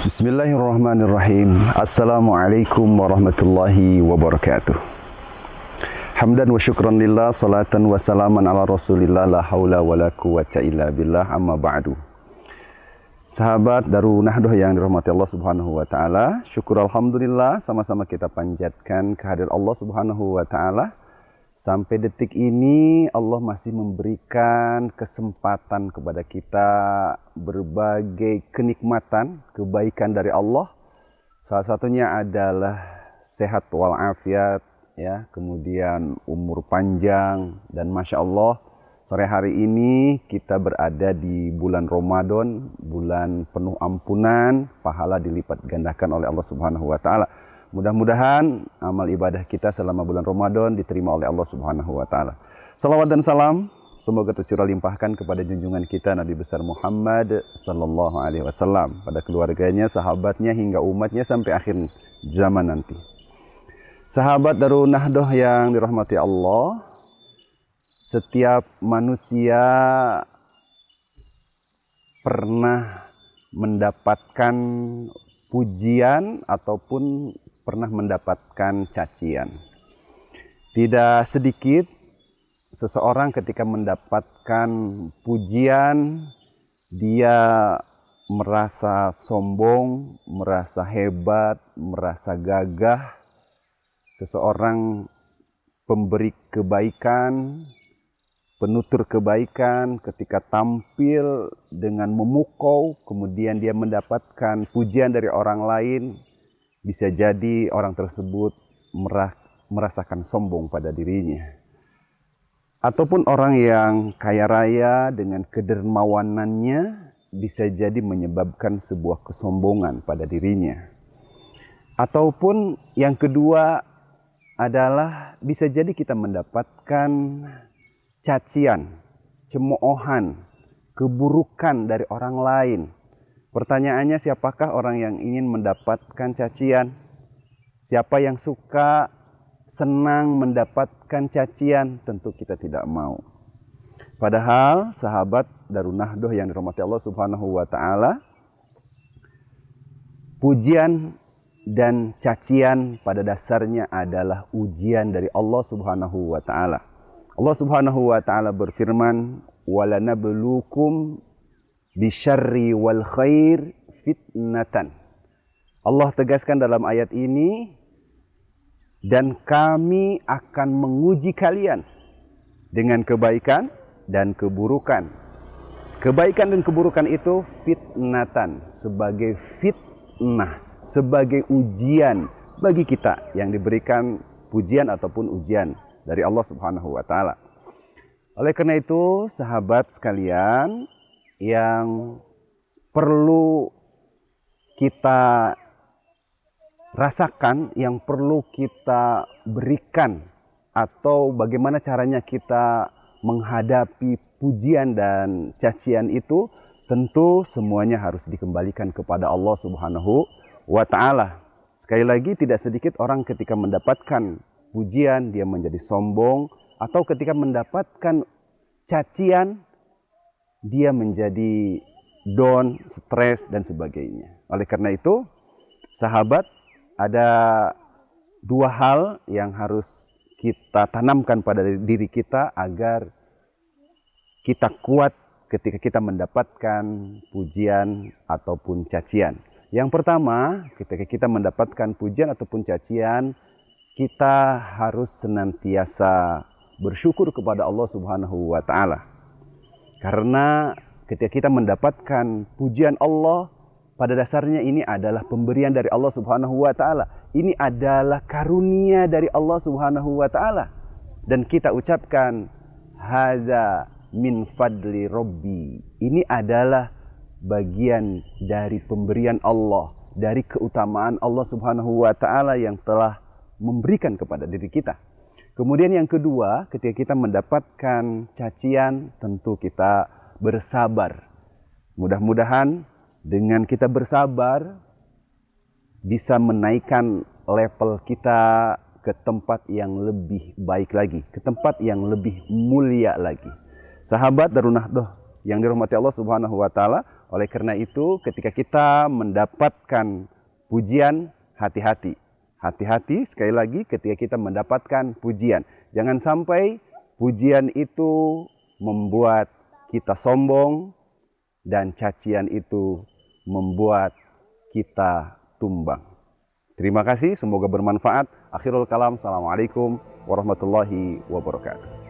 Bismillahirrahmanirrahim. Assalamualaikum warahmatullahi wabarakatuh. Hamdan wa syukran lillah, salatan wa salaman ala rasulillah, la hawla wa la quwata illa billah, amma ba'du. Sahabat Darun Nahdoh yang dirahmati Allah subhanahu wa ta'ala, syukur alhamdulillah sama-sama kita panjatkan kehadirat Allah subhanahu wa ta'ala. Sampai detik ini Allah masih memberikan kesempatan kepada kita berbagai kenikmatan, kebaikan dari Allah. Salah satunya adalah sehat walafiat, ya, kemudian umur panjang, dan Masya Allah sore hari ini kita berada di bulan Ramadan, bulan penuh ampunan, pahala dilipat gandakan oleh Allah Subhanahu wa ta'ala. Mudah-mudahan amal ibadah kita selama bulan Ramadan diterima oleh Allah Subhanahu wa ta'ala. Salawat dan salam semoga tercurah limpahkan kepada junjungan kita Nabi besar Muhammad sallallahu alaihi wasallam, pada keluarganya, sahabatnya hingga umatnya sampai akhir zaman nanti. Sahabat Darun Nahdoh yang dirahmati Allah, setiap manusia pernah mendapatkan pujian ataupun pernah mendapatkan cacian. Tidak sedikit seseorang ketika mendapatkan pujian, dia merasa sombong, merasa hebat, merasa gagah. Seseorang pemberi kebaikan, penutur kebaikan, ketika tampil dengan memukau, kemudian dia mendapatkan pujian dari orang lain, bisa jadi orang tersebut merasakan sombong pada dirinya. Ataupun orang yang kaya raya dengan kedermawanannya bisa jadi menyebabkan sebuah kesombongan pada dirinya. Ataupun yang kedua adalah bisa jadi kita mendapatkan cacian, cemoohan, keburukan dari orang lain. Pertanyaannya, siapakah orang yang ingin mendapatkan cacian? Siapa yang suka, senang mendapatkan cacian? Tentu kita tidak mau. Padahal sahabat Darun Nahdoh yang dirahmati Allah Subhanahu wa ta'ala, pujian dan cacian pada dasarnya adalah ujian dari Allah Subhanahu wa ta'ala. Allah Subhanahu wa ta'ala berfirman, "Walanabluukum bisyarri wal khair fitnatan." Allah tegaskan dalam ayat ini, dan kami akan menguji kalian dengan kebaikan dan keburukan. Kebaikan dan keburukan itu fitnatan, sebagai fitnah, sebagai ujian bagi kita yang diberikan pujian ataupun ujian dari Allah Subhanahu wa ta'ala. Oleh karena itu, sahabat sekalian, yang perlu kita rasakan, yang perlu kita berikan, atau bagaimana caranya kita menghadapi pujian dan cacian itu, tentu semuanya harus dikembalikan kepada Allah Subhanahu wa ta'ala. Sekali lagi, tidak sedikit orang ketika mendapatkan pujian dia menjadi sombong, atau ketika mendapatkan cacian dia menjadi down, stres, dan sebagainya. Oleh karena itu, sahabat, ada dua hal yang harus kita tanamkan pada diri kita agar kita kuat ketika kita mendapatkan pujian ataupun cacian. Yang pertama, ketika kita mendapatkan pujian ataupun cacian, kita harus senantiasa bersyukur kepada Allah Subhanahu wa ta'ala. Karena ketika kita mendapatkan pujian Allah, pada dasarnya ini adalah pemberian dari Allah Subhanahu wa ta'ala. Ini adalah karunia dari Allah Subhanahu wa ta'ala. Dan kita ucapkan, hadza min fadli Rabbi. Ini adalah bagian dari pemberian Allah, dari keutamaan Allah Subhanahu wa ta'ala yang telah memberikan kepada diri kita. Kemudian yang kedua, ketika kita mendapatkan cacian, tentu kita bersabar. Mudah-mudahan dengan kita bersabar bisa menaikkan level kita ke tempat yang lebih baik lagi, ke tempat yang lebih mulia lagi. Sahabat Darun Nahdoh yang dirahmati Allah Subhanahu wa taala. Oleh karena itu, ketika kita mendapatkan pujian, hati-hati. Hati-hati sekali lagi ketika kita mendapatkan pujian. Jangan sampai pujian itu membuat kita sombong dan cacian itu membuat kita tumbang. Terima kasih, semoga bermanfaat. Akhirul kalam, assalamualaikum warahmatullahi wabarakatuh.